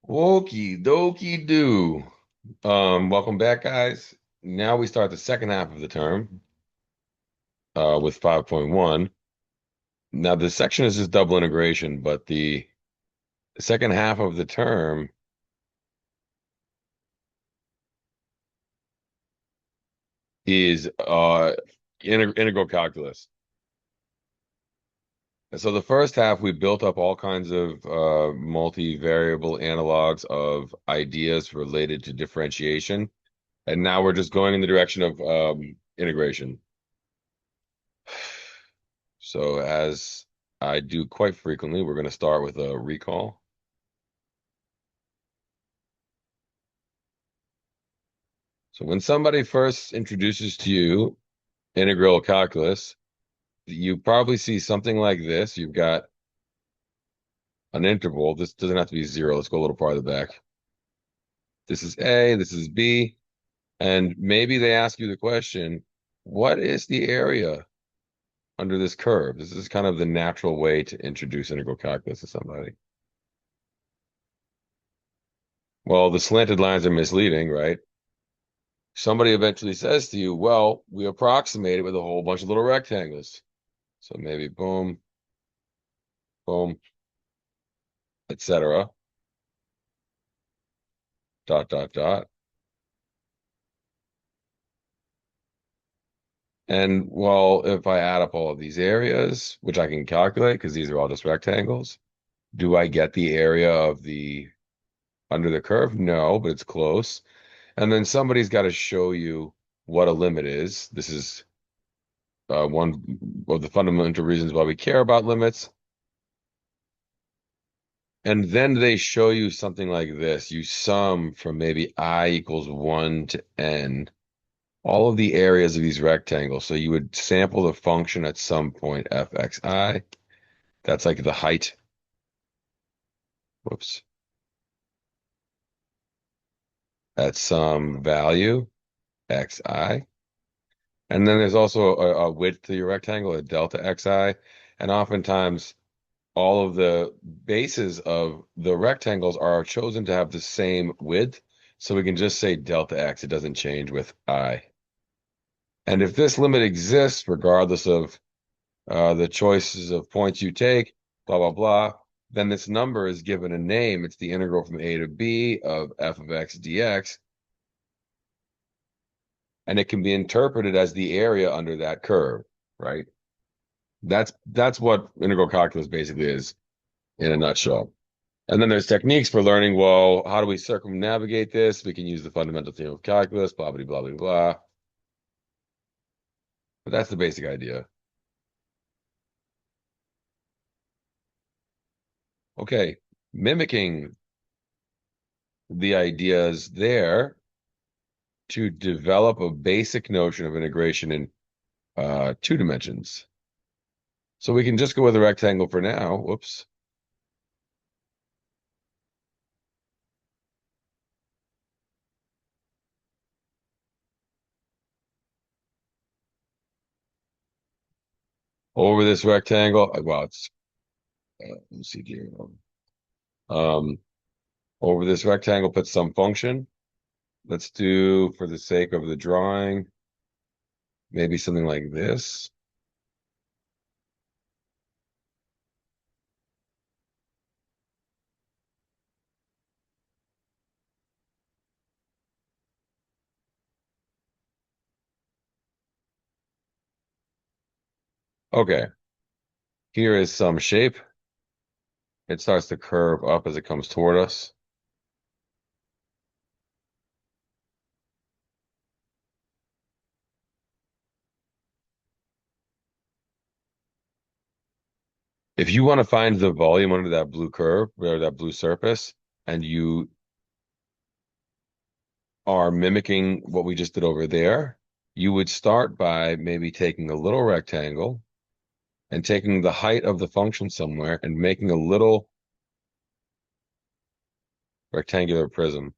Okie dokie do. Welcome back, guys. Now we start the second half of the term with 5.1. Now the section is just double integration, but the second half of the term is integral calculus. And so the first half we built up all kinds of multivariable analogs of ideas related to differentiation, and now we're just going in the direction of integration. So as I do quite frequently, we're going to start with a recall. So when somebody first introduces to you integral calculus, you probably see something like this. You've got an interval. This doesn't have to be zero. Let's go a little farther back. This is A, this is B, and maybe they ask you the question, what is the area under this curve? This is kind of the natural way to introduce integral calculus to somebody. Well, the slanted lines are misleading, right? Somebody eventually says to you, well, we approximate it with a whole bunch of little rectangles. So maybe boom, boom, etc. Dot, dot, dot. And well, if I add up all of these areas, which I can calculate because these are all just rectangles, do I get the area of the under the curve? No, but it's close. And then somebody's got to show you what a limit is. This is one of the fundamental reasons why we care about limits. And then they show you something like this. You sum from maybe I equals 1 to n, all of the areas of these rectangles. So you would sample the function at some point fxi. That's like the height. Whoops. At some value xi. And then there's also a width to your rectangle, a delta xi. And oftentimes all of the bases of the rectangles are chosen to have the same width. So we can just say delta x. It doesn't change with I. And if this limit exists, regardless of the choices of points you take, blah, blah, blah, then this number is given a name. It's the integral from a to b of f of x dx. And it can be interpreted as the area under that curve, right? That's what integral calculus basically is in a nutshell. And then there's techniques for learning, well, how do we circumnavigate this? We can use the fundamental theorem of calculus, blah, blah, blah, blah, blah. But that's the basic idea. Okay, mimicking the ideas there to develop a basic notion of integration in two dimensions. So we can just go with a rectangle for now. Whoops. Over this rectangle, well, it's, let me see here. Um, Over this rectangle, put some function. Let's do, for the sake of the drawing, maybe something like this. Okay, here is some shape. It starts to curve up as it comes toward us. If you want to find the volume under that blue curve or that blue surface, and you are mimicking what we just did over there, you would start by maybe taking a little rectangle and taking the height of the function somewhere and making a little rectangular prism.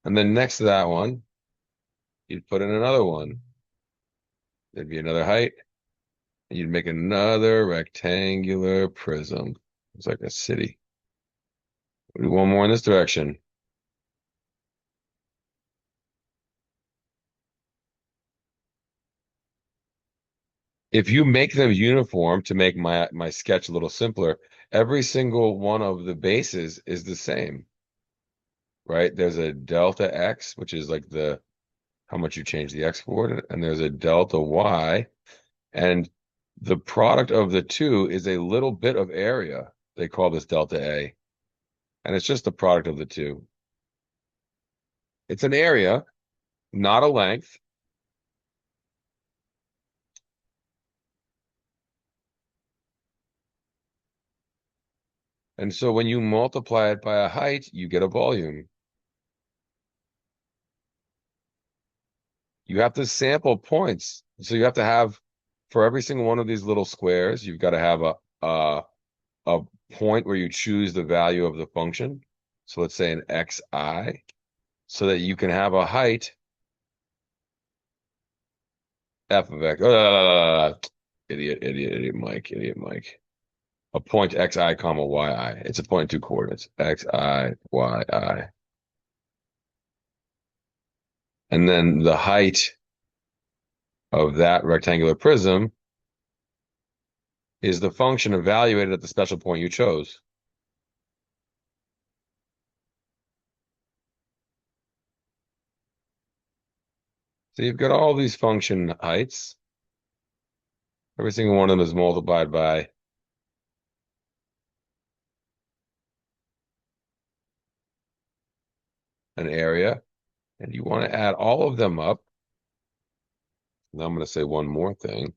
And then next to that one, you'd put in another one. There'd be another height, and you'd make another rectangular prism. It's like a city. One more in this direction. If you make them uniform to make my sketch a little simpler, every single one of the bases is the same, right? There's a delta x, which is like the how much you change the x coordinate, and there's a delta y, and the product of the two is a little bit of area. They call this delta A, and it's just the product of the two. It's an area, not a length. And so when you multiply it by a height, you get a volume. You have to sample points. So you have to have for every single one of these little squares, you've got to have a point where you choose the value of the function. So let's say an xi, so that you can have a height f of x. Idiot Mike. A point xi comma yi. It's a point in two coordinates. Xi, yi. And then the height of that rectangular prism is the function evaluated at the special point you chose. So you've got all these function heights. Every single one of them is multiplied by an area, and you want to add all of them up. Now I'm going to say one more thing.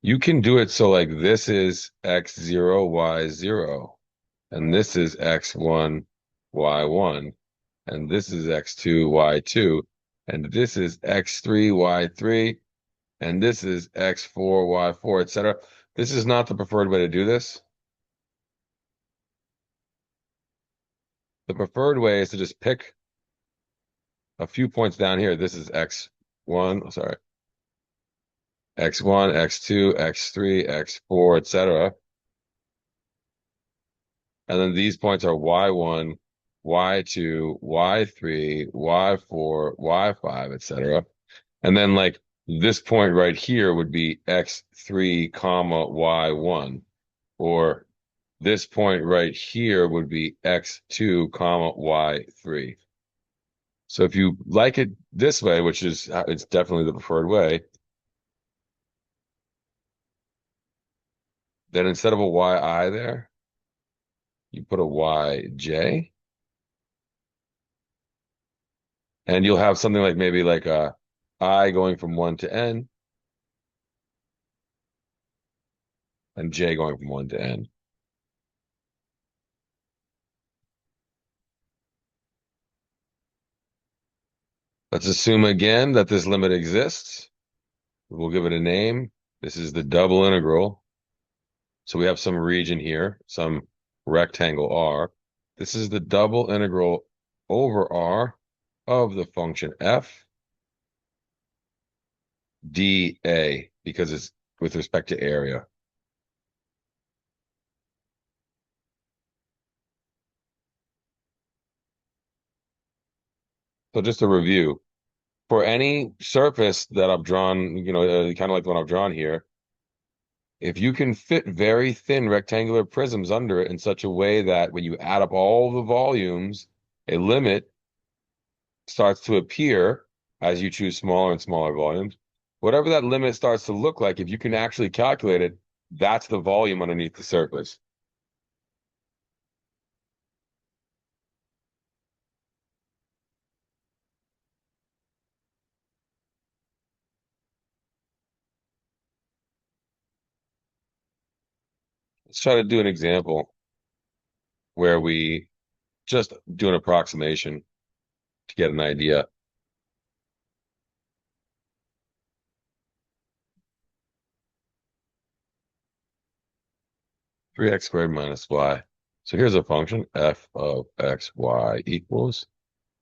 You can do it so like this is x0, y0, and this is x1, y1, and this is x2, y2, and this is x3, y3, and this is x4, y4, etc. This is not the preferred way to do this. The preferred way is to just pick a few points down here. This is x1, sorry, x1, x2, x3, x4, etc. And then these points are y1, y2, y3, y4, y5, etc. And then like this point right here would be x3 comma y1, or this point right here would be x2 comma y3. So if you like it this way, which is it's definitely the preferred way, then instead of a yi there, you put a yj, and you'll have something like maybe like a I going from 1 to n and j going from 1 to n. Let's assume again that this limit exists. We'll give it a name. This is the double integral. So we have some region here, some rectangle R. This is the double integral over R of the function f dA, because it's with respect to area. So just a review, for any surface that I've drawn, kind of like the one I've drawn here, if you can fit very thin rectangular prisms under it in such a way that when you add up all the volumes, a limit starts to appear as you choose smaller and smaller volumes. Whatever that limit starts to look like, if you can actually calculate it, that's the volume underneath the surface. Let's try to do an example where we just do an approximation to get an idea. 3x squared minus y. So here's a function, f of x, y equals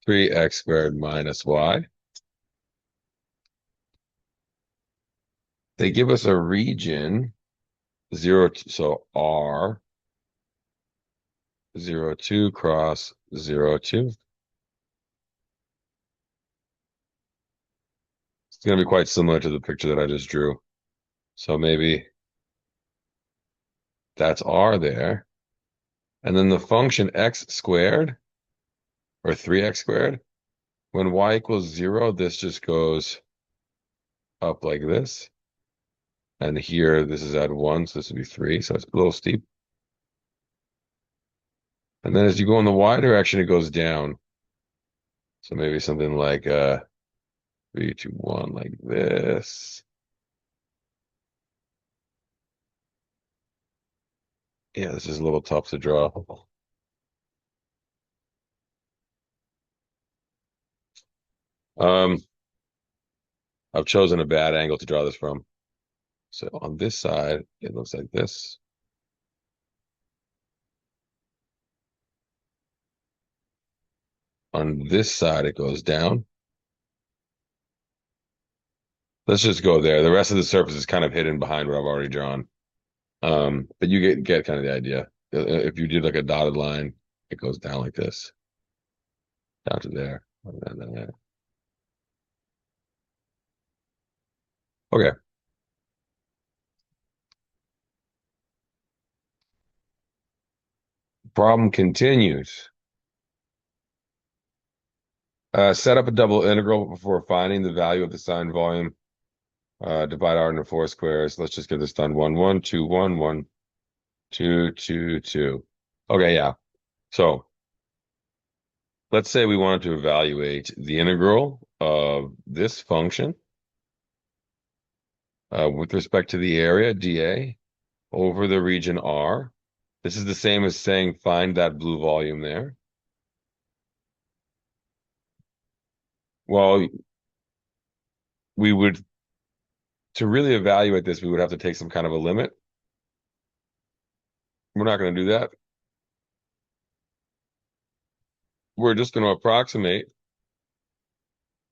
3x squared minus y. They give us a region 0, so R 0, 2 cross 0, 2. It's going to be quite similar to the picture that I just drew. So maybe that's R there. And then the function x squared or 3x squared, when y equals 0, this just goes up like this. And here, this is at 1, so this would be 3. So it's a little steep. And then as you go in the y direction, it goes down. So maybe something like 3, 2, 1, like this. Yeah, this is a little tough to draw. Um, I've chosen a bad angle to draw this from. So on this side, it looks like this. On this side, it goes down. Let's just go there. The rest of the surface is kind of hidden behind what I've already drawn. But you get kind of the idea. If you did like a dotted line, it goes down like this, down to there. And then there. Okay. Problem continues. Set up a double integral before finding the value of the sine volume. Divide R into 4 squares. Let's just get this done. 1, 1, 2, 1, 1, 2, 2, 2. Okay, yeah. So let's say we wanted to evaluate the integral of this function with respect to the area, dA, over the region R. This is the same as saying find that blue volume there. Well, we would, to really evaluate this, we would have to take some kind of a limit. We're not going to do that. We're just going to approximate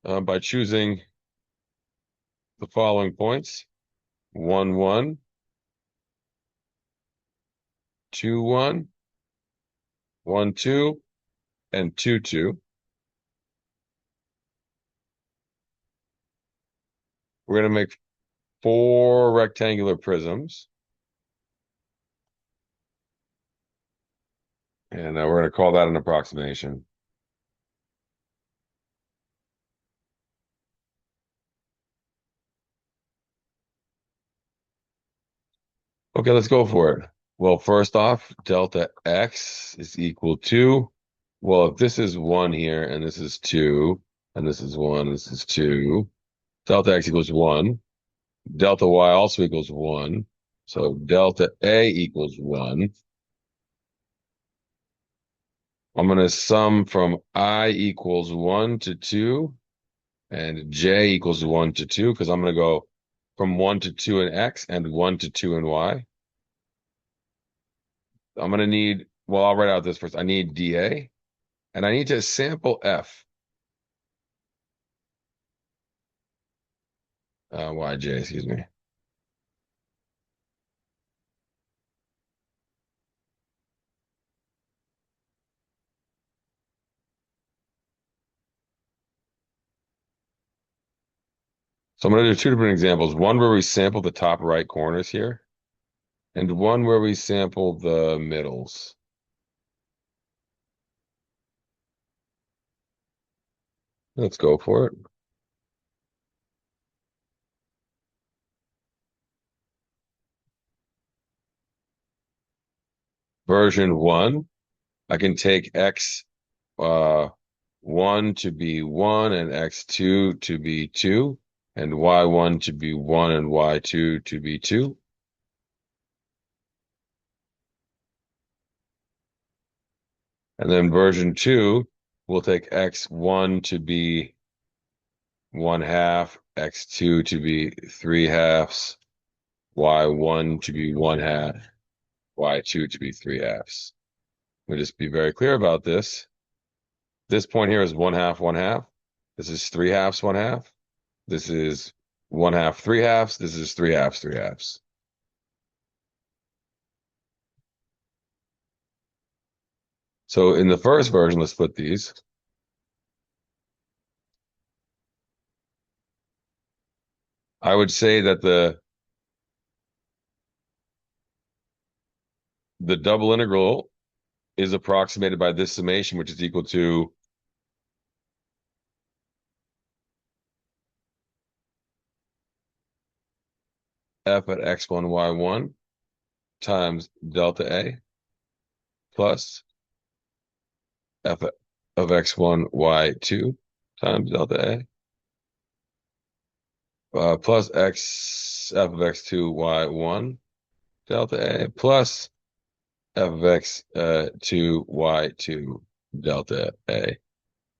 by choosing the following points: 1, 1, 2, 1, 1, 2, and 2, 2. We're going to make 4 rectangular prisms. And we're going to call that an approximation. Okay, let's go for it. Well, first off, delta x is equal to, well, if this is 1 here, and this is 2, and this is 1, this is 2, delta x equals 1. Delta y also equals 1. So delta a equals 1. I'm going to sum from I equals 1 to 2 and j equals 1 to 2 because I'm going to go from 1 to 2 in x and 1 to 2 in y. I'm going to need, well, I'll write out this first. I need dA and I need to sample f. Yj, excuse me. So I'm going to do 2 different examples. One where we sample the top right corners here, and one where we sample the middles. Let's go for it. Version 1, I can take x 1 to be 1 and x2 to be 2, and y1 to be 1 and y2 to be 2. And then version 2, we'll take x1 to be 1 half, x2 to be 3 halves, y1 to be 1 half, y2 to be 3 halves. We'll just be very clear about this. This point here is 1 half, 1 half. This is 3 halves, 1 half. This is 1 half, 3 halves. This is 3 halves, 3 halves. So in the first version, let's split these. I would say that the double integral is approximated by this summation, which is equal to f at x1, y1 times delta A plus f of x1, y2 times delta A plus f of x2, y1 delta A plus f of x2, y2 delta A.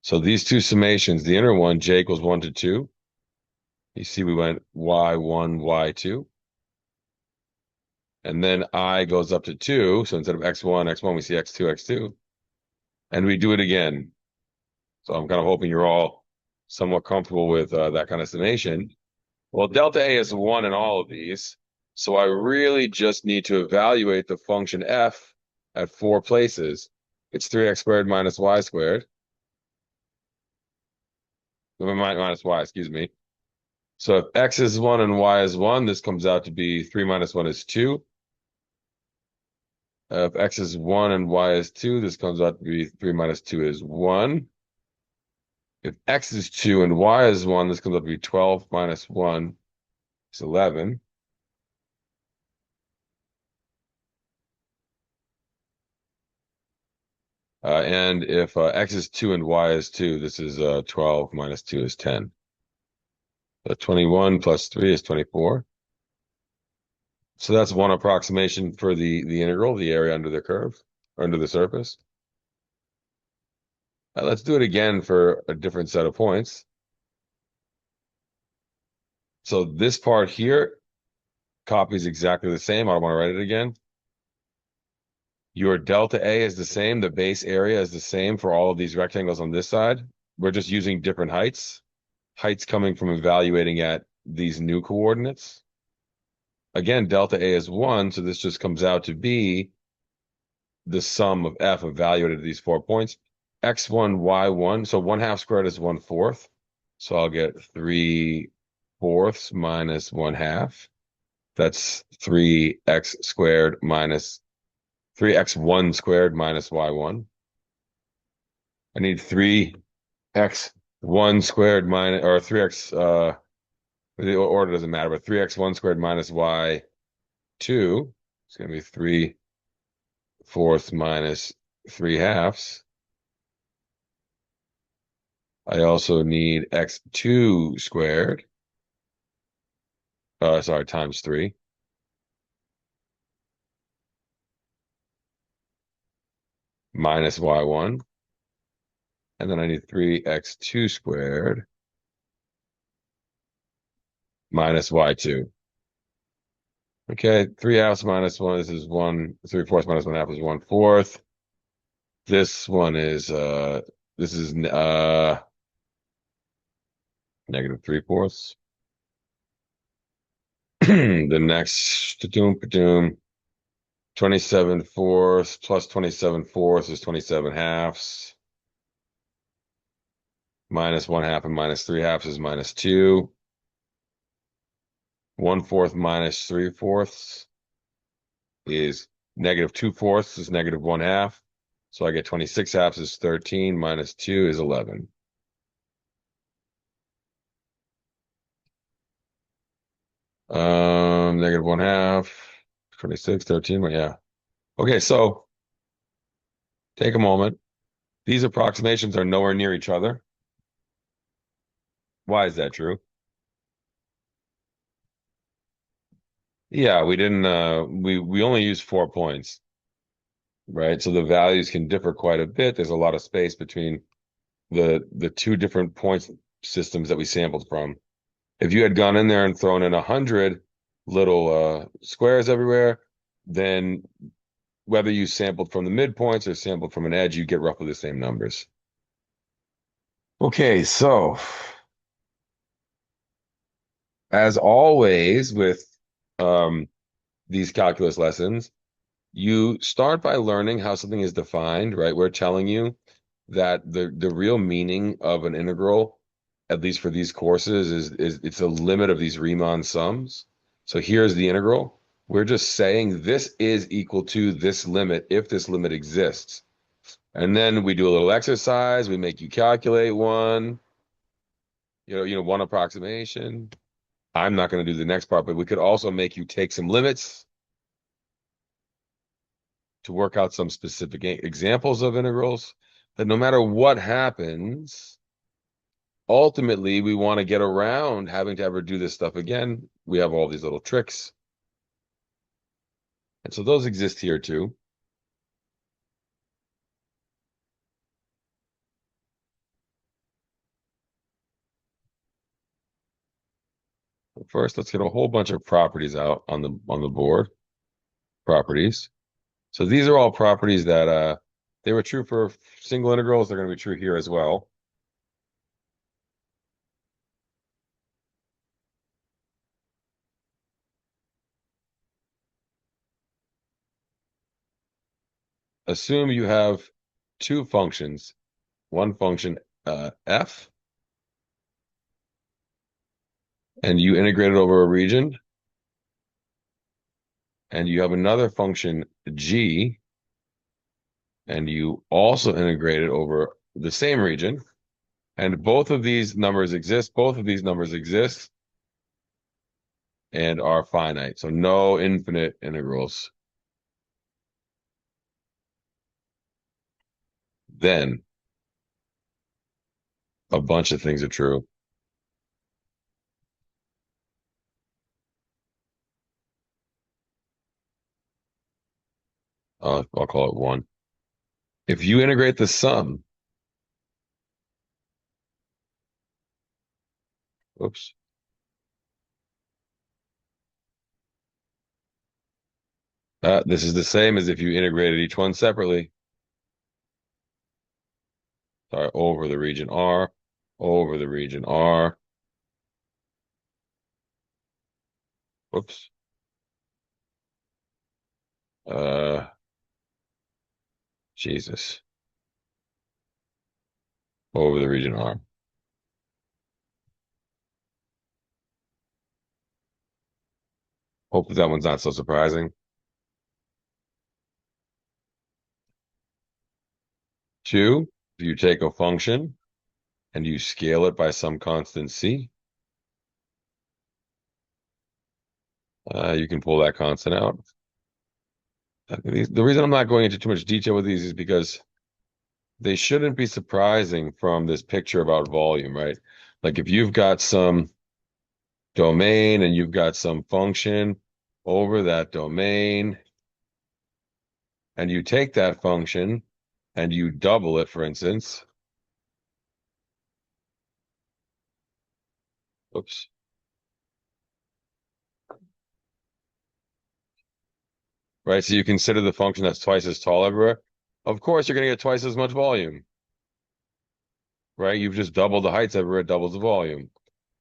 So these two summations, the inner one, j equals 1 to 2. You see we went y1, y2. And then I goes up to 2. So instead of x1, x1, we see x2, x2. And we do it again. So I'm kind of hoping you're all somewhat comfortable with that kind of summation. Well, delta A is 1 in all of these. So I really just need to evaluate the function f at 4 places. It's 3x squared minus y squared. Minus y, excuse me. So if x is 1 and y is 1, this comes out to be 3 minus 1 is 2. If x is 1 and y is 2, this comes out to be 3 minus 2 is 1. If x is 2 and y is 1, this comes out to be 12 minus 1 is 11. And if x is 2 and y is 2, this is 12 minus 2 is 10. So 21 plus 3 is 24. So that's one approximation for the integral, the area under the curve, or under the surface. Let's do it again for a different set of points. So this part here copies exactly the same. I don't want to write it again. Your delta A is the same. The base area is the same for all of these rectangles on this side. We're just using different heights. Heights coming from evaluating at these new coordinates. Again, delta A is 1, so this just comes out to be the sum of f evaluated at these 4 points. x1, y1, so 1 half squared is 1/4. So I'll get 3/4 minus 1 half. That's 3x squared minus 3x1 squared minus y1. I need 3x1 squared minus, or 3x, the order doesn't matter, but 3x1 squared minus y2. It's going to be 3/4 minus 3 halves. I also need x2 squared. Sorry, times 3. Minus y1. And then I need 3x2 squared minus y2. Okay, 3 halves minus 1, this is 1, 3/4 minus 1 half is 1/4. This one is, this is negative 3/4. The next, 27/4 plus 27/4 is 27 halves. Minus 1 half and minus 3 halves is minus 2. 1/4 minus 3/4 is negative 2/4 is negative 1 half. So I get 26 halves is 13 minus 2 is 11. Negative 1 half, 26, 13, but yeah. Okay, so take a moment. These approximations are nowhere near each other. Why is that true? Yeah, we didn't we only used 4 points, right? So the values can differ quite a bit. There's a lot of space between the two different point systems that we sampled from. If you had gone in there and thrown in 100 little squares everywhere, then whether you sampled from the midpoints or sampled from an edge, you get roughly the same numbers. Okay, so As always with um, these calculus lessons, you start by learning how something is defined, right? We're telling you that the real meaning of an integral, at least for these courses, is it's a limit of these Riemann sums. So here's the integral. We're just saying this is equal to this limit if this limit exists. And then we do a little exercise. We make you calculate one, one approximation. I'm not going to do the next part, but we could also make you take some limits to work out some specific examples of integrals. That no matter what happens, ultimately we want to get around having to ever do this stuff again. We have all these little tricks. And so those exist here too. First, let's get a whole bunch of properties out on the board. Properties. So these are all properties that they were true for single integrals. They're going to be true here as well. Assume you have two functions, one function f, and you integrate it over a region, and you have another function g, and you also integrate it over the same region, and both of these numbers exist, both of these numbers exist and are finite. So no infinite integrals. Then a bunch of things are true. I'll call it one. If you integrate the sum, oops, this is the same as if you integrated each one separately. Sorry, over the region R, over the region R. Whoops. Uh, Jesus. Over the region R. Hope that one's not so surprising. Two, if you take a function and you scale it by some constant C, you can pull that constant out. The reason I'm not going into too much detail with these is because they shouldn't be surprising from this picture about volume, right? Like if you've got some domain and you've got some function over that domain, and you take that function and you double it, for instance. Oops. Right? So you consider the function that's twice as tall everywhere. Of course, you're going to get twice as much volume, right? You've just doubled the heights everywhere, it doubles the volume.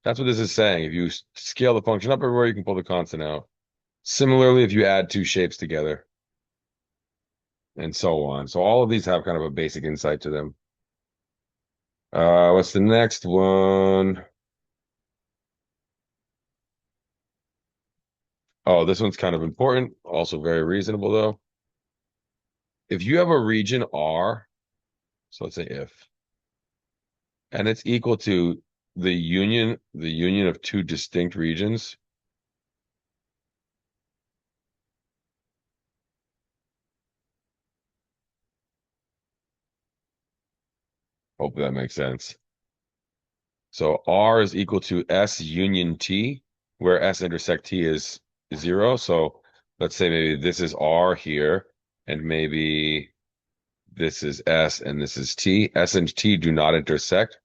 That's what this is saying. If you scale the function up everywhere, you can pull the constant out. Similarly, if you add two shapes together and so on. So all of these have kind of a basic insight to them. What's the next one? Oh, this one's kind of important, also very reasonable though. If you have a region R, so let's say if, and it's equal to the union of two distinct regions. Hope that makes sense. So R is equal to S union T, where S intersect T is 0. So let's say maybe this is R here, and maybe this is S and this is T. S and T do not intersect,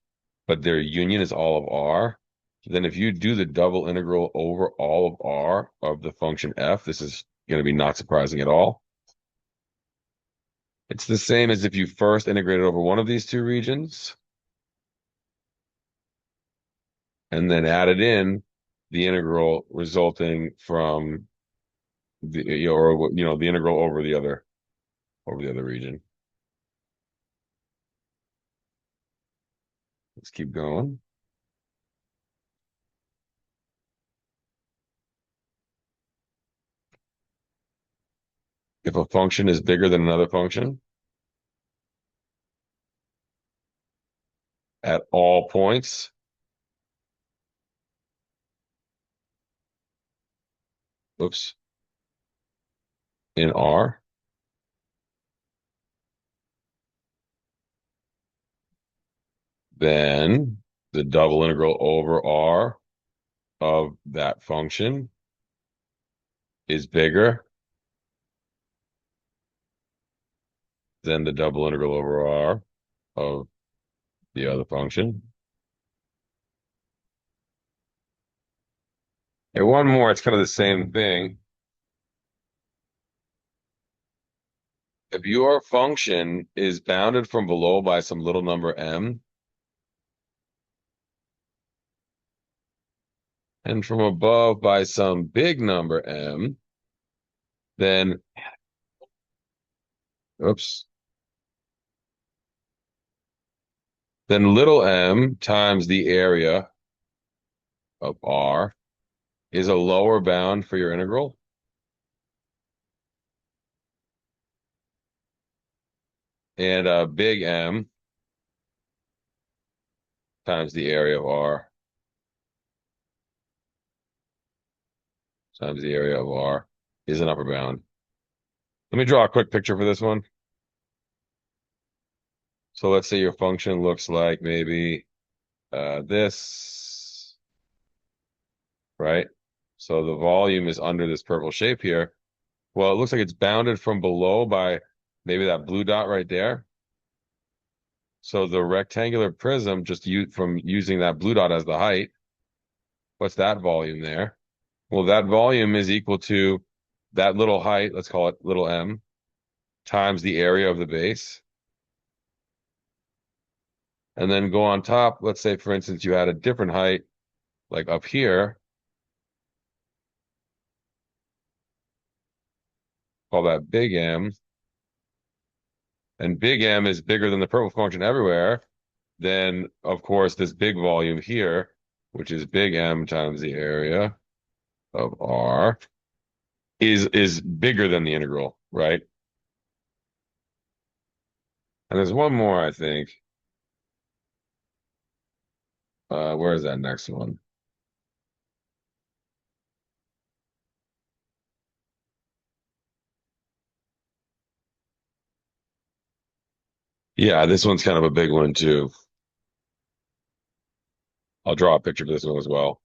but their union is all of R. Then if you do the double integral over all of R of the function f, this is going to be not surprising at all. It's the same as if you first integrated over one of these two regions and then added in the integral resulting from the integral over the other region. Let's keep going. If a function is bigger than another function at all points, oops, in R, then the double integral over R of that function is bigger than the double integral over R of the other function. And one more, it's kind of the same thing. If your function is bounded from below by some little number m, and from above by some big number m, then, oops, then little m times the area of R is a lower bound for your integral. And big M times the area of R times the area of R is an upper bound. Let me draw a quick picture for this one. So let's say your function looks like maybe this, right? So the volume is under this purple shape here. Well, it looks like it's bounded from below by maybe that blue dot right there. So the rectangular prism, from using that blue dot as the height, what's that volume there? Well, that volume is equal to that little height, let's call it little m, times the area of the base. And then go on top. Let's say, for instance, you had a different height, like up here. Call that big M. And big M is bigger than the purple function everywhere. Then, of course, this big volume here, which is big M times the area of R, is bigger than the integral, right? And there's one more, I think. Where is that next one? Yeah, this one's kind of a big one too. I'll draw a picture for this one as well.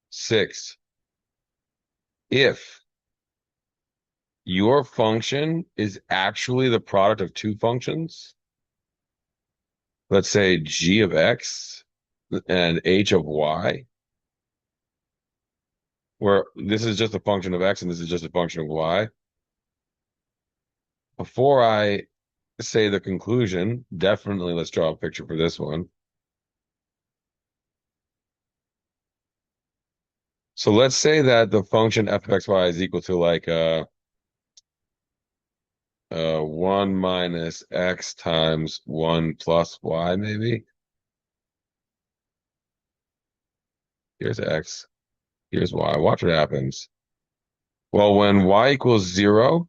6. If your function is actually the product of two functions, let's say g of x and h of y, where this is just a function of x and this is just a function of y. Before I say the conclusion, definitely let's draw a picture for this one. So let's say that the function f of xy is equal to like 1 minus x times 1 plus y, maybe. Here's x, here's y. Watch what happens. Well, when y equals 0,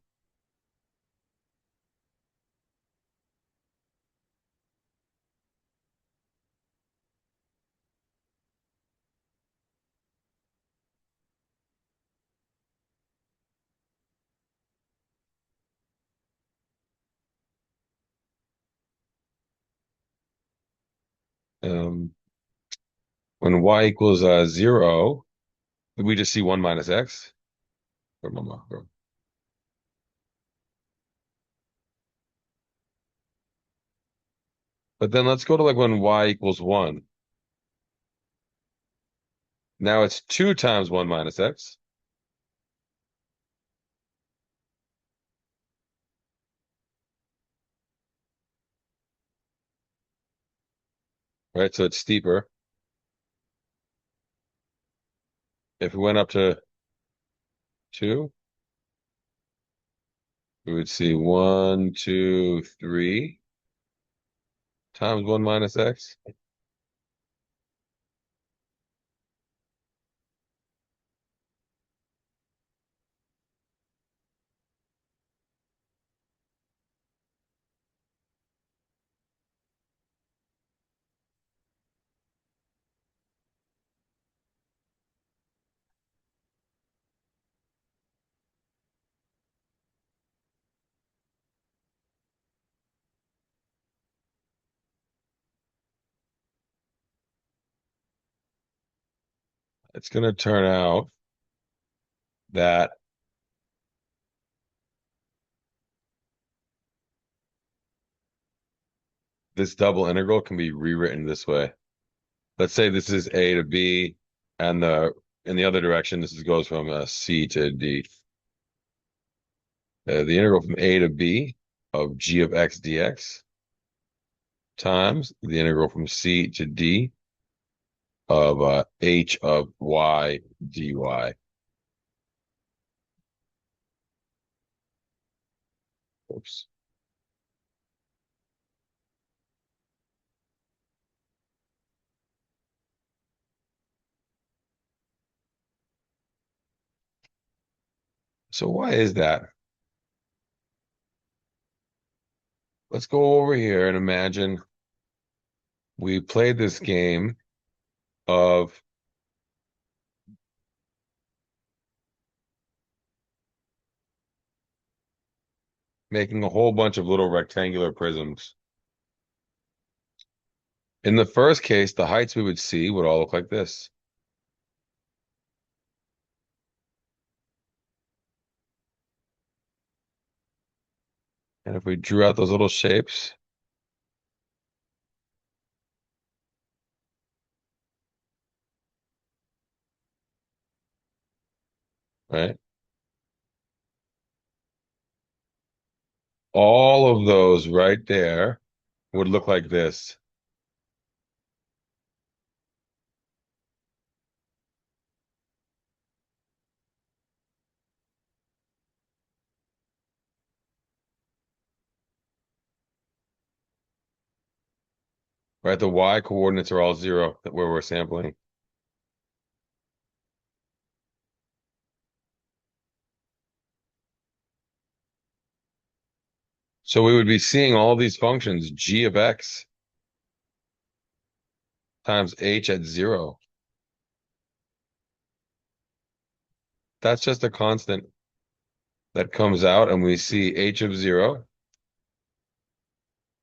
um, when y equals 0, we just see 1 minus x. But then let's go to like when y equals 1. Now it's 2 times 1 minus x. Right? So it's steeper. If we went up to 2, we would see 1, 2, 3 times 1 minus x. It's going to turn out that this double integral can be rewritten this way. Let's say this is a to b, and in the other direction, goes from c to d. The integral from a to b of g of x dx times the integral from c to d of h of y dy. Oops. So why is that? Let's go over here and imagine we played this game of making a whole bunch of little rectangular prisms. In the first case, the heights we would see would all look like this. And if we drew out those little shapes, right? All of those right there would look like this. Right? The y coordinates are all 0 where we're sampling. So we would be seeing all these functions, g of x times h at 0. That's just a constant that comes out, and we see h of 0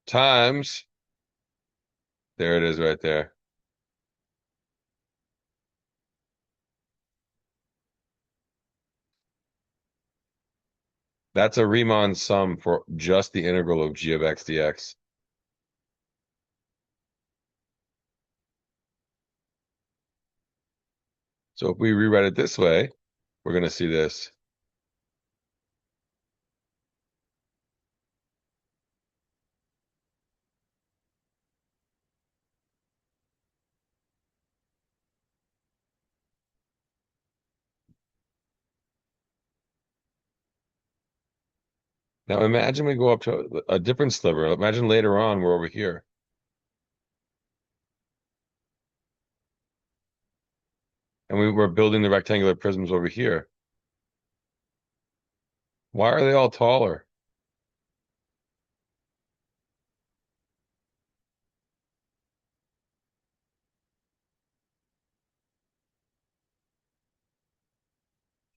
times, there it is right there. That's a Riemann sum for just the integral of g of x dx. So if we rewrite it this way, we're going to see this. Now imagine we go up to a different sliver. Imagine later on we're over here. And we were building the rectangular prisms over here. Why are they all taller?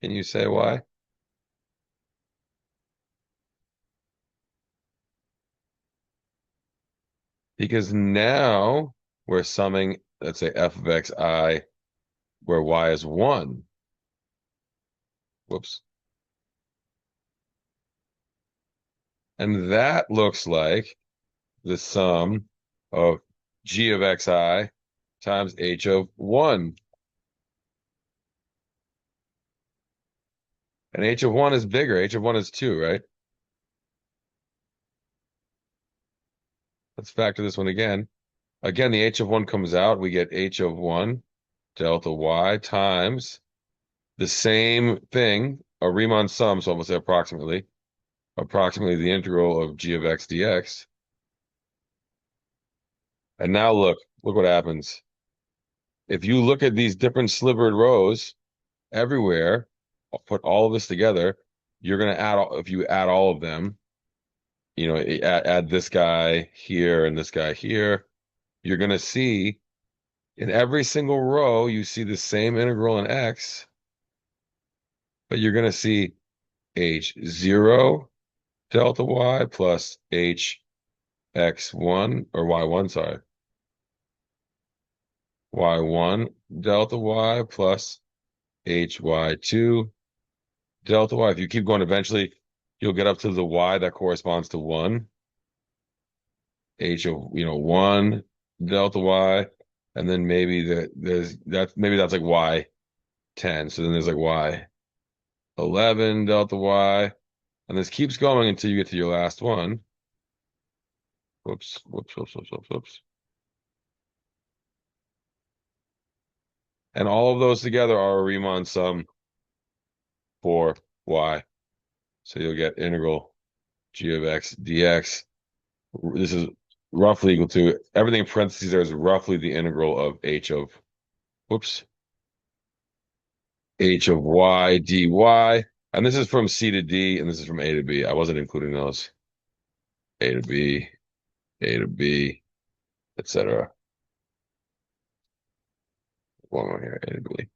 Can you say why? Because now we're summing, let's say f of xi, where y is 1. Whoops. And that looks like the sum of g of xi times h of 1. And h of 1 is bigger. H of 1 is 2, right? Let's factor this one again. Again, the h of 1 comes out. We get h of 1 delta y times the same thing, a Riemann sum, so I'm gonna say approximately the integral of g of x dx. And now look what happens. If you look at these different slivered rows everywhere, I'll put all of this together, you're gonna add if you add all of them, add this guy here and this guy here, you're gonna see in every single row you see the same integral in x, but you're gonna see h0 delta y plus h x1 or y1, sorry, y1 delta y plus hy2 delta y. If you keep going, eventually you'll get up to the y that corresponds to 1, h of, 1 delta y, and then maybe that's like y10. So then there's like y11 delta y, and this keeps going until you get to your last one. Whoops, whoops, whoops, whoops, whoops, whoops. And all of those together are a Riemann sum for y. So you'll get integral g of x dx. This is roughly equal to, everything in parentheses there is roughly the integral of whoops, h of y dy. And this is from C to D, and this is from A to B. I wasn't including those. A to B, A to B, etc. One more here, A to B.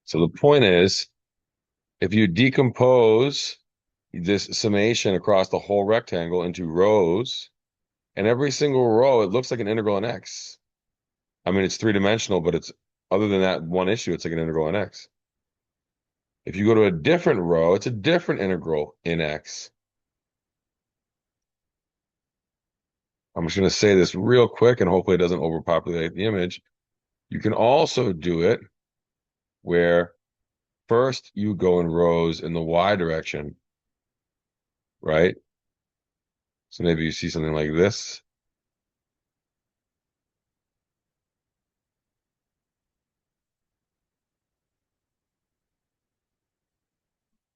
So the point is, if you decompose this summation across the whole rectangle into rows, and every single row, it looks like an integral in x. I mean, it's three-dimensional, but it's, other than that one issue, it's like an integral in x. If you go to a different row, it's a different integral in x. I'm just going to say this real quick, and hopefully it doesn't overpopulate the image. You can also do it where first you go in rows in the y direction, right? So maybe you see something like this.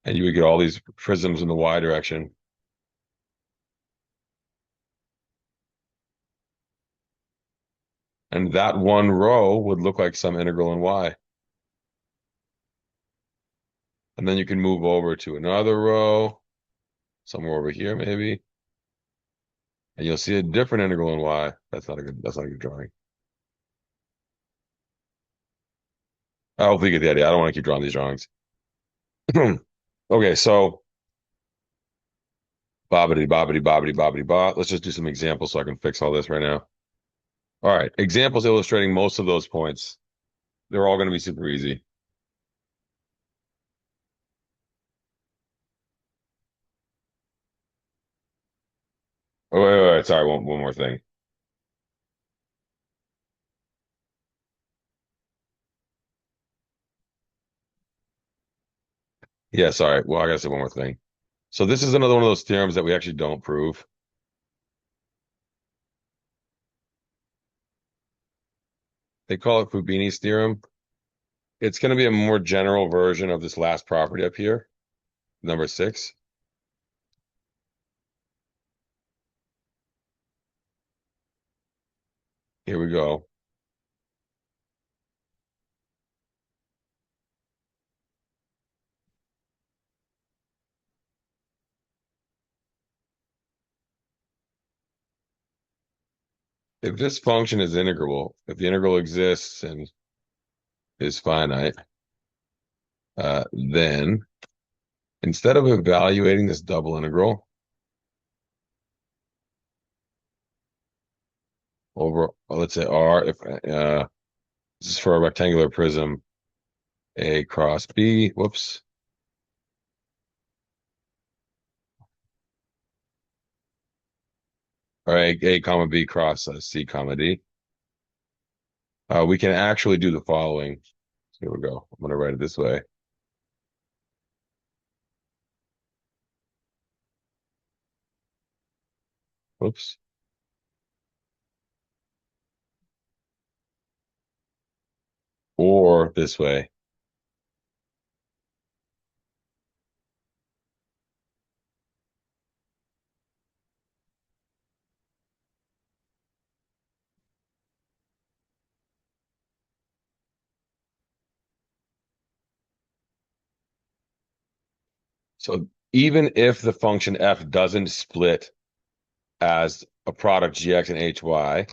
And you would get all these prisms in the y direction. And that one row would look like some integral in y. And then you can move over to another row, somewhere over here maybe, and you'll see a different integral in y. That's not a good drawing. I hopefully you get the idea. I don't want to keep drawing these drawings. Okay, so bobbity, bobbity, bobbity, bobbity, bob. Let's just do some examples so I can fix all this right now. All right, examples illustrating most of those points. They're all going to be super easy. Oh, wait, sorry, one more thing. Yeah, sorry. Well, I gotta say one more thing. So this is another one of those theorems that we actually don't prove. They call it Fubini's theorem. It's going to be a more general version of this last property up here, number 6. Here we go. If this function is integrable, if the integral exists and is finite, then instead of evaluating this double integral over, let's say R, if this is for a rectangular prism, A cross B, whoops, or A comma B cross C comma D, we can actually do the following. Here we go. I'm going to write it this way. Whoops. Or it this way. So even if the function f doesn't split as a product gx and hy,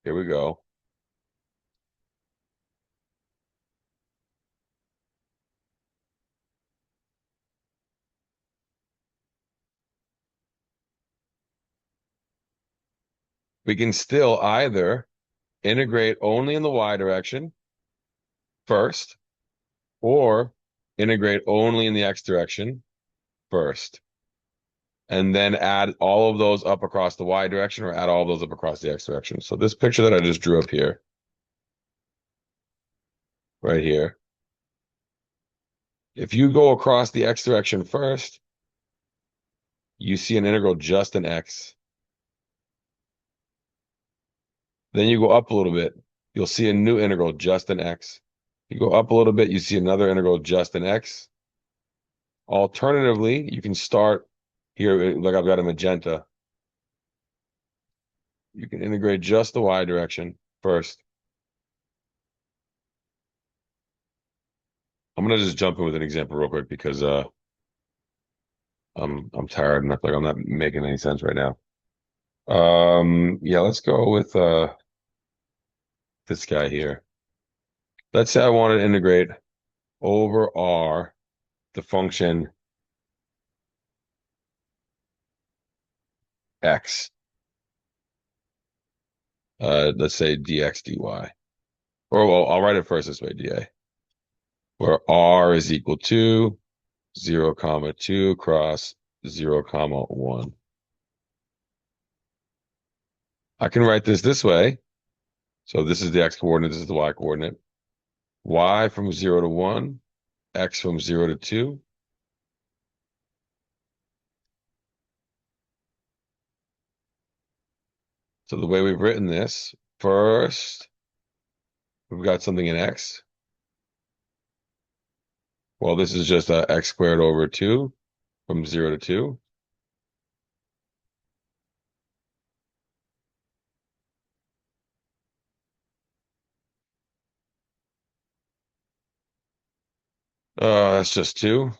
here we go. We can still either integrate only in the y direction first, or integrate only in the x direction first, and then add all of those up across the y direction, or add all of those up across the x direction. So this picture that I just drew up here, right here, if you go across the x direction first, you see an integral just in x. Then you go up a little bit, you'll see a new integral just in x. You go up a little bit, you see another integral just in x. Alternatively, you can start here, like I've got a magenta. You can integrate just the y direction first. I'm gonna just jump in with an example real quick because I'm tired and I feel like I'm not making any sense right now. Yeah, let's go with this guy here. Let's say I want to integrate over R the function x. Let's say dx dy. Or well, I'll write it first this way, dA, where R is equal to 0, comma 2 cross 0, comma 1. I can write this way. So this is the x coordinate, this is the y coordinate. Y from 0 to 1, x from 0 to 2. So the way we've written this, first, we've got something in x. Well, this is just x squared over 2 from 0 to 2. That's just 2.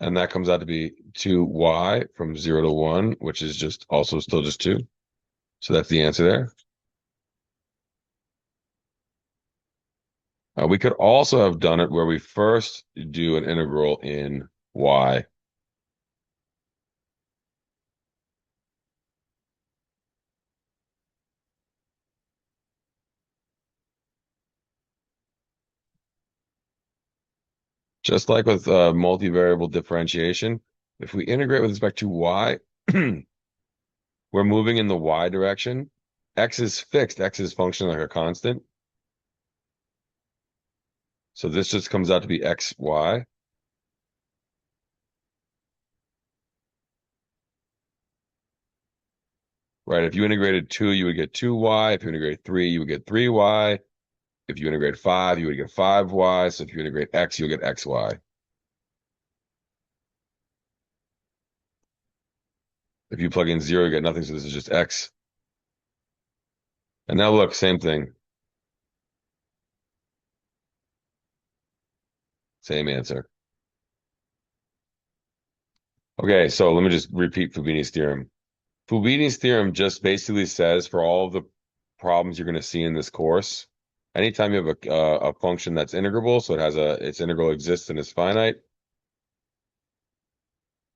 And that comes out to be 2y from 0 to 1, which is just also still just 2. So that's the answer there. We could also have done it where we first do an integral in y. Just like with multivariable differentiation, if we integrate with respect to y, we're moving in the y direction. X is fixed. X is functioning like a constant. So this just comes out to be xy. Right? If you integrated 2, you would get 2y. If you integrate 3, you would get 3y. If you integrate 5, you would get 5y. So if you integrate x, you'll get xy. If you plug in 0, you get nothing. So this is just x. And now look, same thing. Same answer. Okay, so let me just repeat Fubini's theorem. Fubini's theorem just basically says for all of the problems you're going to see in this course, anytime you have a function that's integrable, so it has its integral exists and is finite,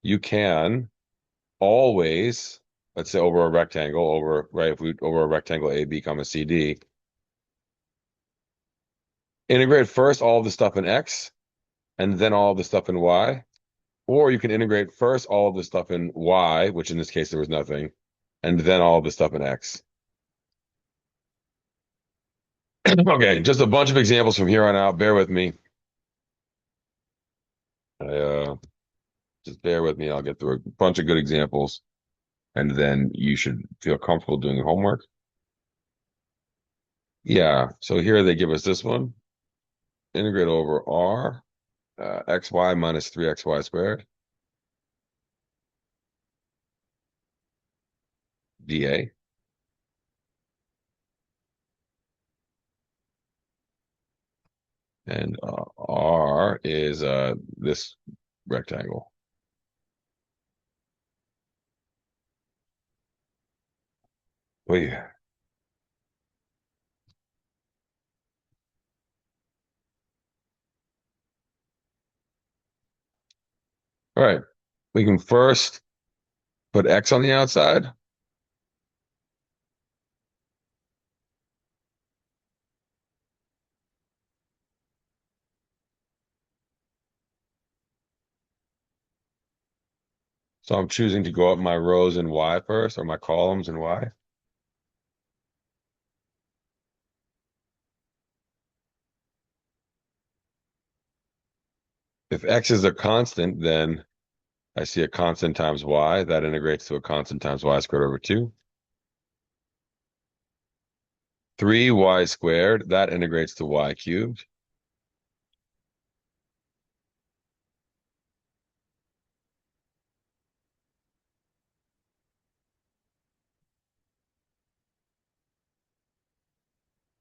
you can always, let's say over a rectangle, if we over a rectangle AB comma CD, integrate first all of the stuff in X and then all of the stuff in Y. Or you can integrate first all of the stuff in Y, which in this case there was nothing, and then all of the stuff in X. Okay, just a bunch of examples from here on out. Bear with me. Just bear with me. I'll get through a bunch of good examples, and then you should feel comfortable doing your homework. Yeah, so here they give us this one. Integrate over r, xy minus 3xy squared, dA. And r is this rectangle. Wait, all right. We can first put x on the outside. So I'm choosing to go up my rows in y first, or my columns in y. If x is a constant, then I see a constant times y. That integrates to a constant times y squared over 2. 3y squared, that integrates to y cubed.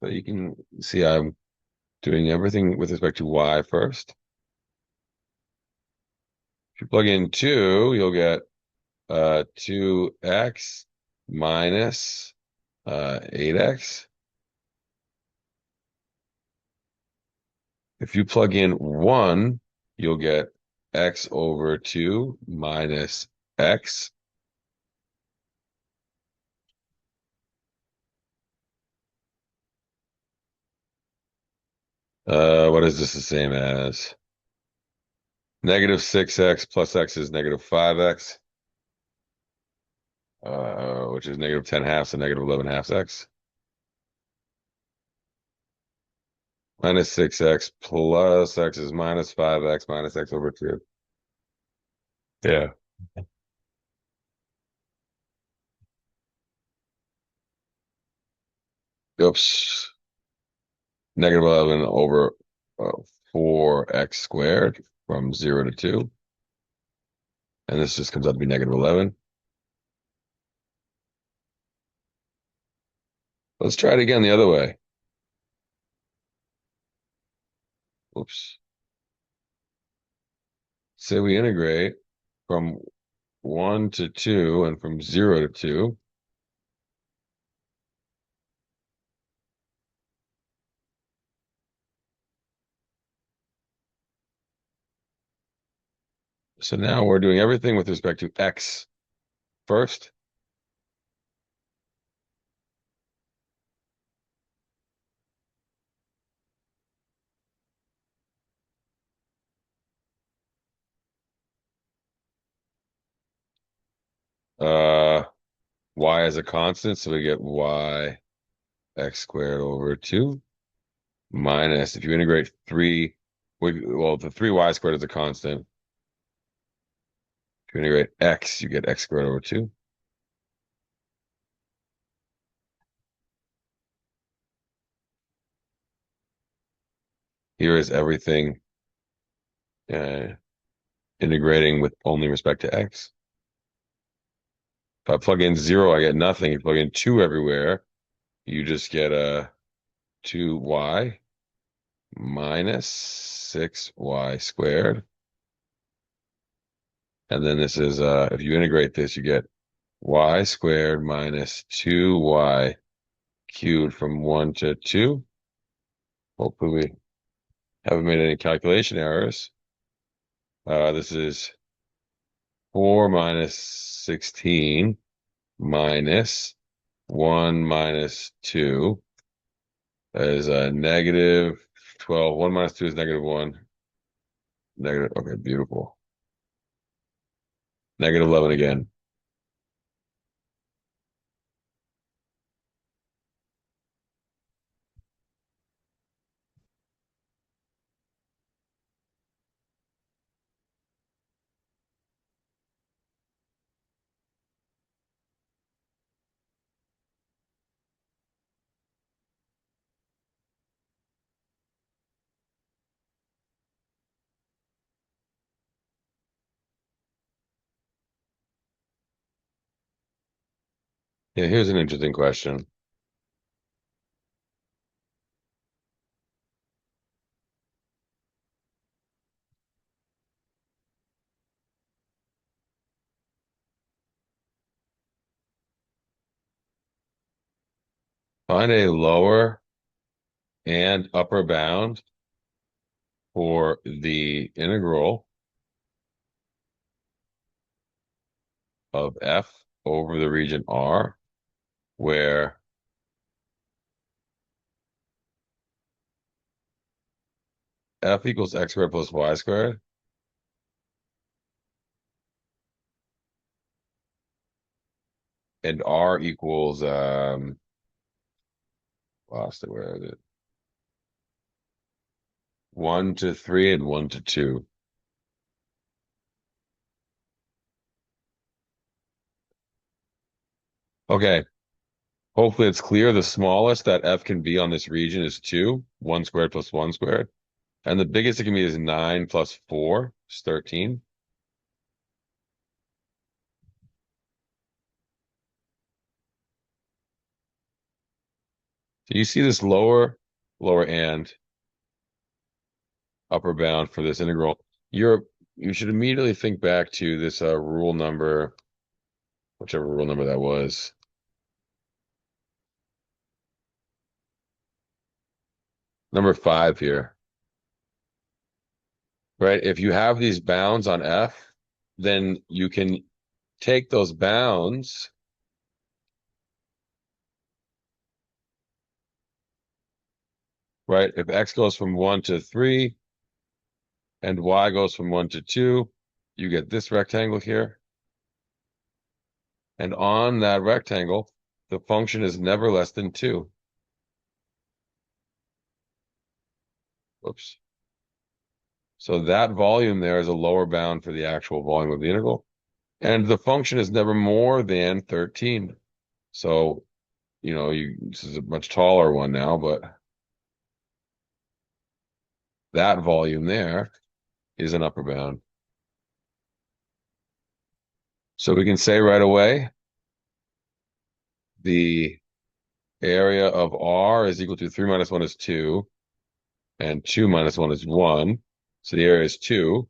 So you can see I'm doing everything with respect to y first. If you plug in 2, you'll get 2x minus 8x. If you plug in 1, you'll get x over 2 minus x. What is this the same as? Negative 6x plus x is negative 5x, which is negative 10 halves and negative 11 halves x. Minus 6x plus x is minus 5x minus x over 2. Yeah. Oops. Negative 11 over uh, 4x squared from 0 to 2. And this just comes out to be negative 11. Let's try it again the other way. Oops. Say we integrate from 1 to 2 and from 0 to 2. So now we're doing everything with respect to x first. Uh, y is a constant, so we get y x squared over 2 minus, if you integrate 3, well, the 3y squared is a constant. If you integrate x, you get x squared over 2. Here is everything uh, integrating with only respect to x. If I plug in 0, I get nothing. If you plug in 2 everywhere, you just get a 2y minus 6y squared. And then this is, if you integrate this, you get y squared minus 2y cubed from 1 to 2. Hopefully we haven't made any calculation errors. This is 4 minus 16 minus 1 minus 2 is a negative 12. 1 minus 2 is negative 1. Negative, okay, beautiful. Negative 11 again. Yeah, here's an interesting question. Find a lower and upper bound for the integral of f over the region R, where f equals x squared plus y squared, and R equals lost it, where is it? 1 to 3 and 1 to 2. Okay, hopefully it's clear. The smallest that f can be on this region is 2, 1 squared plus 1 squared. And the biggest it can be is 9 plus 4 is 13. So you see this lower and upper bound for this integral. You should immediately think back to this rule number, whichever rule number that was. Number 5 here, right? If you have these bounds on f, then you can take those bounds, right? If x goes from 1 to 3 and y goes from 1 to 2, you get this rectangle here. And on that rectangle, the function is never less than 2. Whoops. So that volume there is a lower bound for the actual volume of the integral. And the function is never more than 13. So, this is a much taller one now, but that volume there is an upper bound. So we can say right away the area of R is equal to 3 minus 1 is 2, and 2 minus 1 is 1. So the area is 2.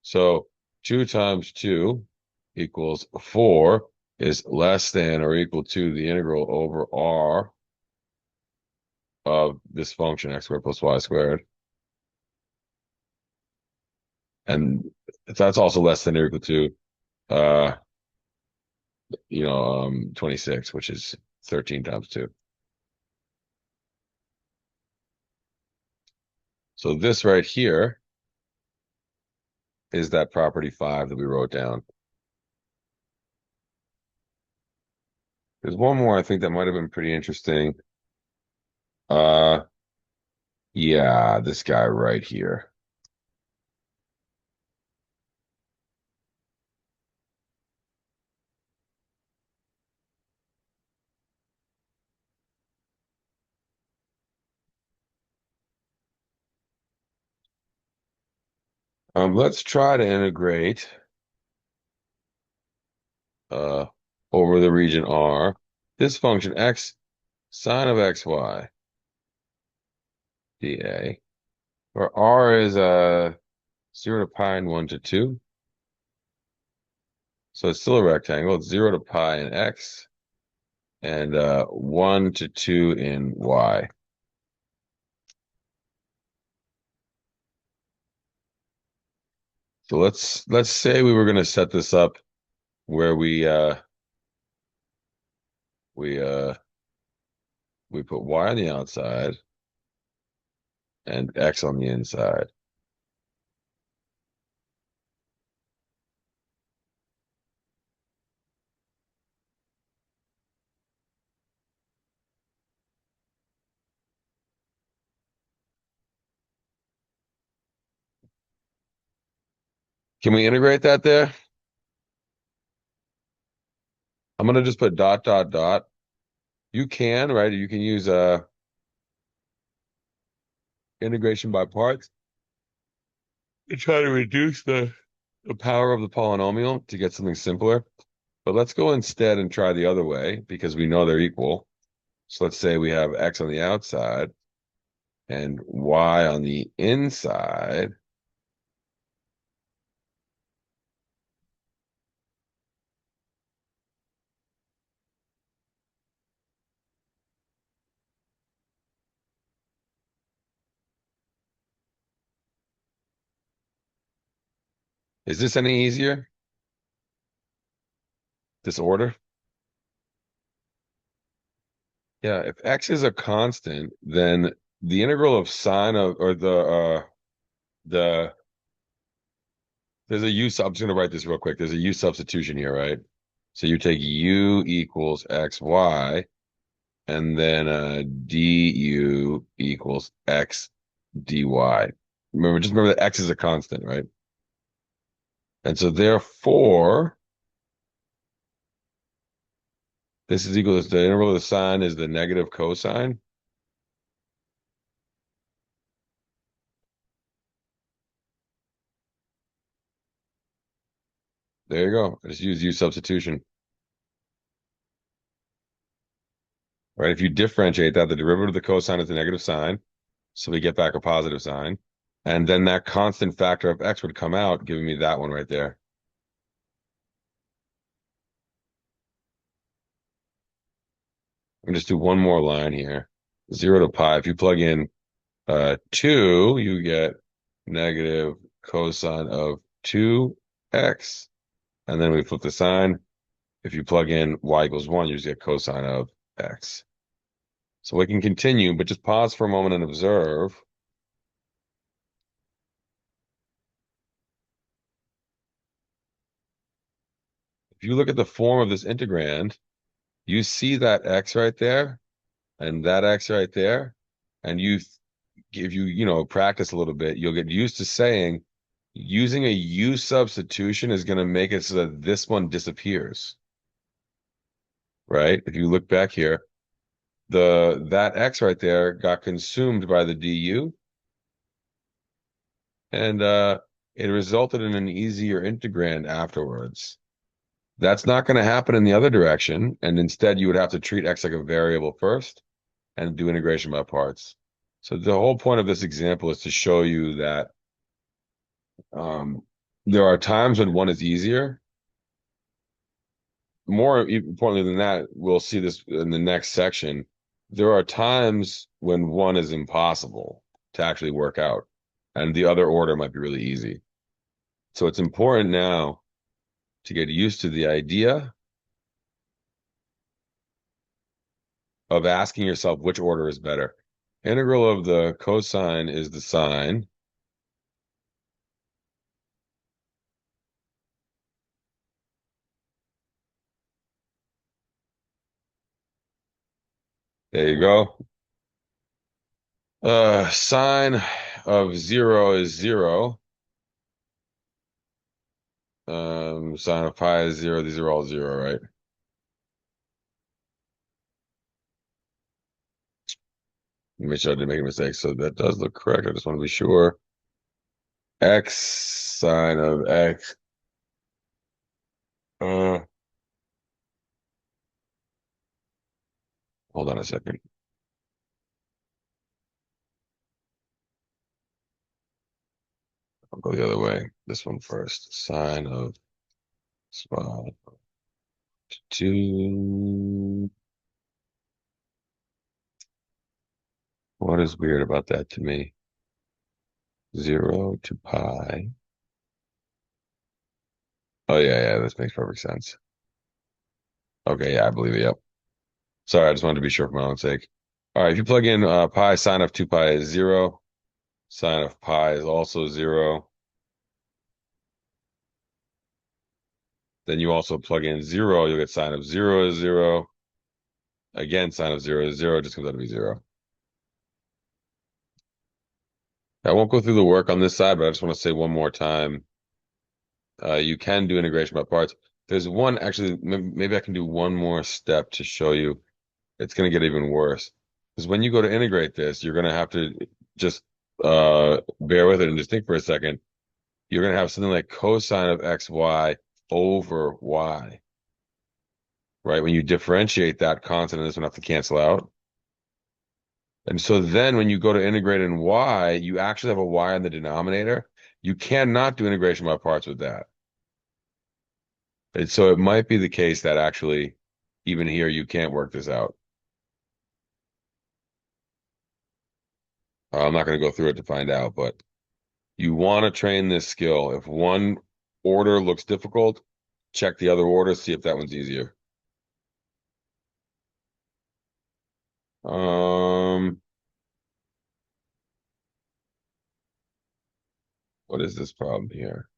So 2 times 2 equals 4 is less than or equal to the integral over R of this function, x squared plus y squared. And that's also less than or equal to, uh, 26, which is 13 times 2. So this right here is that property 5 that we wrote down. There's one more I think that might have been pretty interesting. Uh, yeah, this guy right here. Let's try to integrate uh over the region R this function x sine of xy dA, where R is 0 to pi and 1 to 2. So it's still a rectangle. It's 0 to pi in x and 1 to 2 in y. So let's say we were going to set this up where we uh we put y on the outside and x on the inside. Can we integrate that there? I'm going to just put dot dot dot. You can, right? You can use integration by parts to try to reduce the power of the polynomial to get something simpler. But let's go instead and try the other way because we know they're equal. So let's say we have x on the outside and y on the inside. Is this any easier? This order? Yeah, if x is a constant, then the integral of sine of or the there's a u I'm just gonna write this real quick. There's a u substitution here, right? So you take u equals xy, and then du equals x dy. Remember that x is a constant, right? And so therefore, this is equal to the integral of the sine is the negative cosine. There you go. I just use u substitution. Right? If you differentiate that, the derivative of the cosine is the negative sine. So we get back a positive sign. And then that constant factor of x would come out, giving me that one right there. And just do one more line here. 0 to pi. If you plug in 2, you get negative cosine of 2x. And then we flip the sign. If you plug in y equals 1, you just get cosine of x. So we can continue, but just pause for a moment and observe. If you look at the form of this integrand, you see that x right there and that x right there. And if you practice a little bit, you'll get used to saying using a u substitution is going to make it so that this one disappears, right? If you look back here, that x right there got consumed by the du, and it resulted in an easier integrand afterwards. That's not going to happen in the other direction, and instead you would have to treat x like a variable first and do integration by parts. So the whole point of this example is to show you that there are times when one is easier. More importantly than that, we'll see this in the next section. There are times when one is impossible to actually work out, and the other order might be really easy. So it's important now to get used to the idea of asking yourself which order is better. Integral of the cosine is the sine. There you go. Sine of 0 is 0. Sine of pi is 0. These are all 0, right? Make sure I didn't make a mistake. So that does look correct. I just want to be sure. X sine of X. Uh, Hold on a second. I'll go the other way. This one first. Sine of spot 2. What is weird about that to me? 0 to pi. Oh, yeah, this makes perfect sense. Okay, yeah, I believe it. Yep. Sorry, I just wanted to be sure for my own sake. All right, if you plug in pi, sine of 2 pi is 0. Sine of pi is also 0. Then you also plug in 0, you'll get sine of 0 is 0. Again, sine of 0 is 0, just comes out to be 0. I won't go through the work on this side, but I just want to say one more time. You can do integration by parts. There's one, actually, maybe I can do one more step to show you. It's going to get even worse. Because when you go to integrate this, you're going to have to just bear with it and just think for a second. You're going to have something like cosine of xy over y. right? When you differentiate, that constant and this one have to cancel out. And so then when you go to integrate in y, you actually have a y in the denominator. You cannot do integration by parts with that. And so it might be the case that actually, even here, you can't work this out. I'm not going to go through it to find out, but you want to train this skill. If one order looks difficult, check the other order, see if that one's easier. Um, what is this problem here?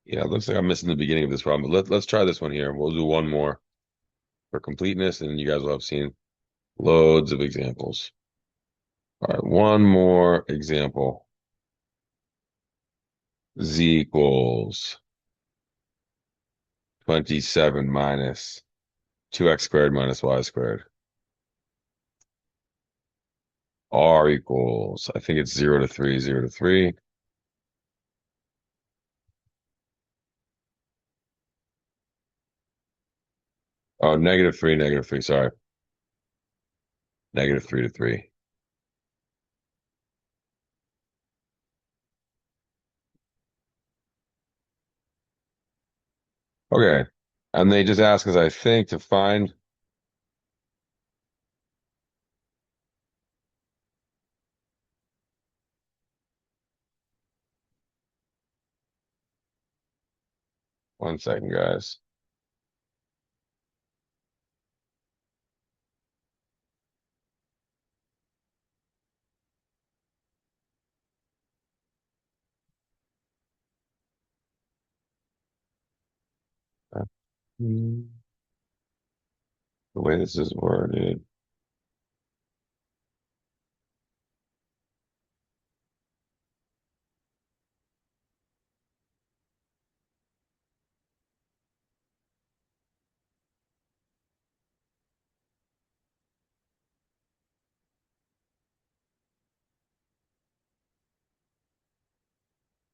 Yeah, it looks like I'm missing the beginning of this problem. But let's try this one here. We'll do one more for completeness, and you guys will have seen loads of examples. All right, one more example. Z equals 27 minus 2x squared minus y squared. R equals, I think it's 0 to 3, 0 to 3. Oh, negative 3, sorry. -3 to 3. Okay. And they just ask us, I think, to find, one second, guys. The way this is worded.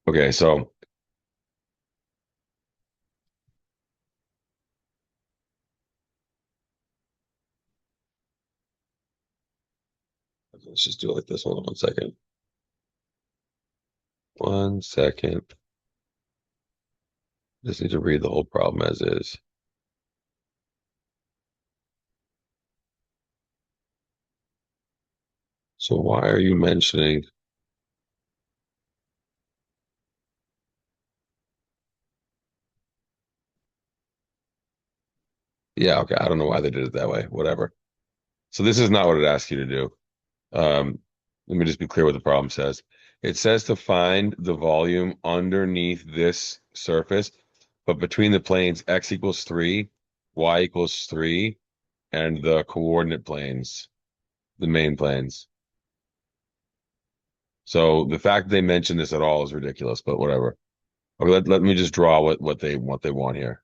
Okay, so let's just do it like this. Hold on 1 second. 1 second. Just need to read the whole problem as is. So why are you mentioning? Yeah, okay. I don't know why they did it that way. Whatever. So this is not what it asks you to do. Um, Let me just be clear what the problem says. It says to find the volume underneath this surface, but between the planes x equals 3, y equals 3, and the coordinate planes, the main planes. So the fact that they mention this at all is ridiculous, but whatever. Okay, let me just draw what they want here.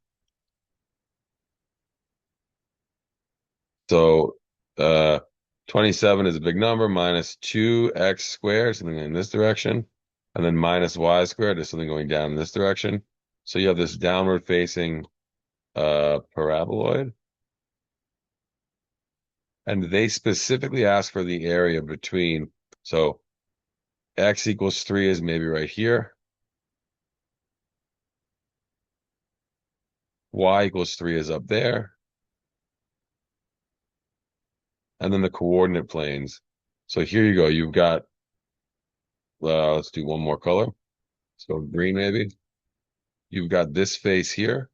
So uh 27 is a big number, minus 2x squared, something in this direction, and then minus y squared is something going down in this direction. So you have this downward facing paraboloid. And they specifically ask for the area between, so x equals 3 is maybe right here. Y equals 3 is up there. And then the coordinate planes. So here you go. You've got, let's do one more color. Let's go green maybe. You've got this face here.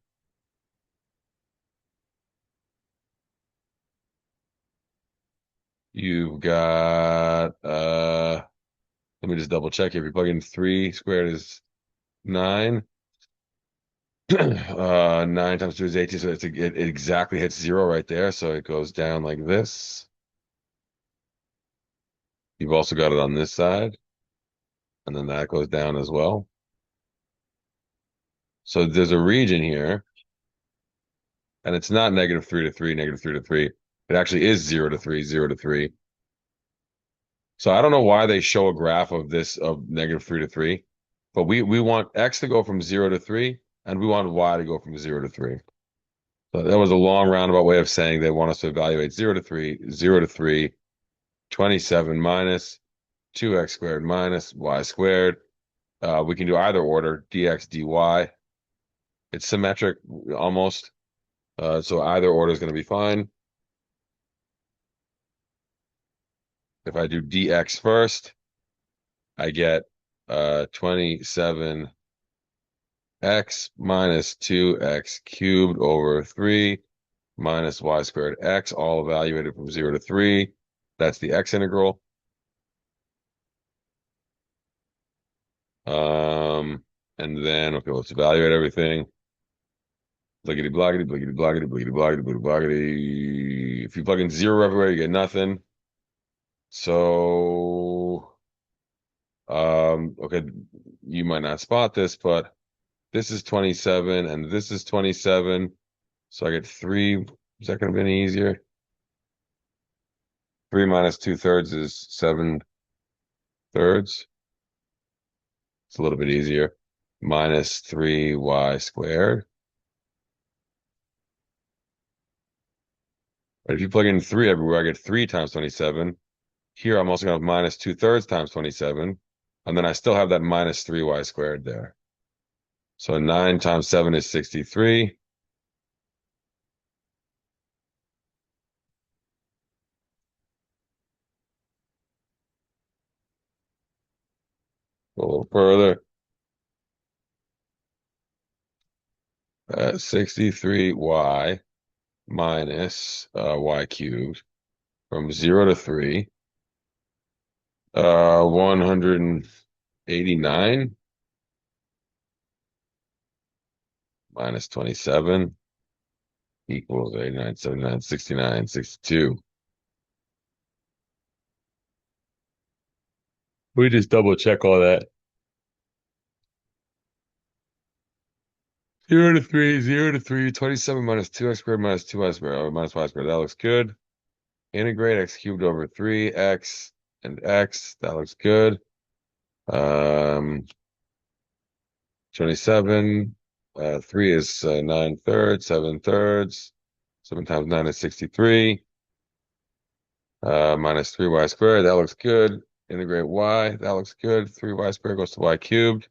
You've got, let me just double check here. If you plug in 3 squared is 9. 9 times 2 is 18. So it exactly hits 0 right there. So it goes down like this. You've also got it on this side. And then that goes down as well. So there's a region here, and it's not -3 to 3, -3 to 3. It actually is 0 to 3, 0 to 3. So I don't know why they show a graph of this of -3 to 3, but we want x to go from 0 to 3, and we want y to go from 0 to 3. So that was a long roundabout way of saying they want us to evaluate 0 to 3, 0 to 3, 27 minus 2x squared minus y squared. We can do either order, dx, dy. It's symmetric almost. So either order is going to be fine. If I do dx first, I get 27x minus 2x cubed over 3 minus y squared x, all evaluated from 0 to 3. That's the x integral. And then, okay, let's evaluate everything. Bliggity bloggity, bliggity bloggity, bliggity bloggity, bliggity bloggity. If you plug in 0 everywhere, you get nothing. So, okay, you might not spot this, but this is 27 and this is 27. So I get 3. Is that going to be any easier? 3 minus 2/3 is 7/3. It's a little bit easier. Minus 3y squared. But if you plug in 3 everywhere, I get 3 times 27. Here, I'm also going to have minus 2/3 times 27. And then I still have that minus 3y squared there. So 9 times 7 is 63. A little further. 63y minus y cubed from 0 to 3. 189 minus 27 equals 89, 79, 69, 62. We just double check all that. 0 to 3, 0 to 3, 27 minus 2x squared minus 2y squared, or minus y squared. That looks good. Integrate x cubed over 3x and x. That looks good. 27. 3 is 9/3, 7/3. 7 times 9 is 63. Minus 3y squared. That looks good. Integrate y. That looks good. 3y squared goes to y cubed.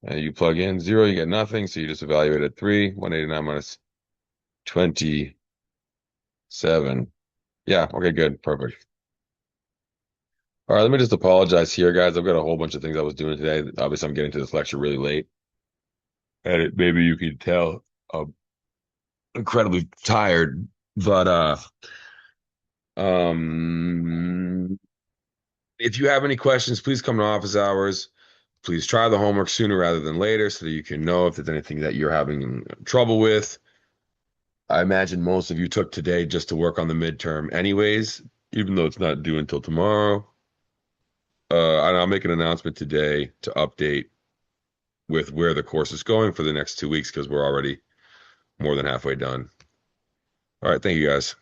And you plug in 0, you get nothing. So you just evaluated 3. 189 minus 27. Yeah, okay, good. Perfect. All right, let me just apologize here, guys. I've got a whole bunch of things I was doing today. Obviously, I'm getting to this lecture really late. And maybe you can tell I'm incredibly tired. But um if you have any questions, please come to office hours. Please try the homework sooner rather than later so that you can know if there's anything that you're having trouble with. I imagine most of you took today just to work on the midterm anyways, even though it's not due until tomorrow. And I'll make an announcement today to update with where the course is going for the next 2 weeks because we're already more than halfway done. All right, thank you guys.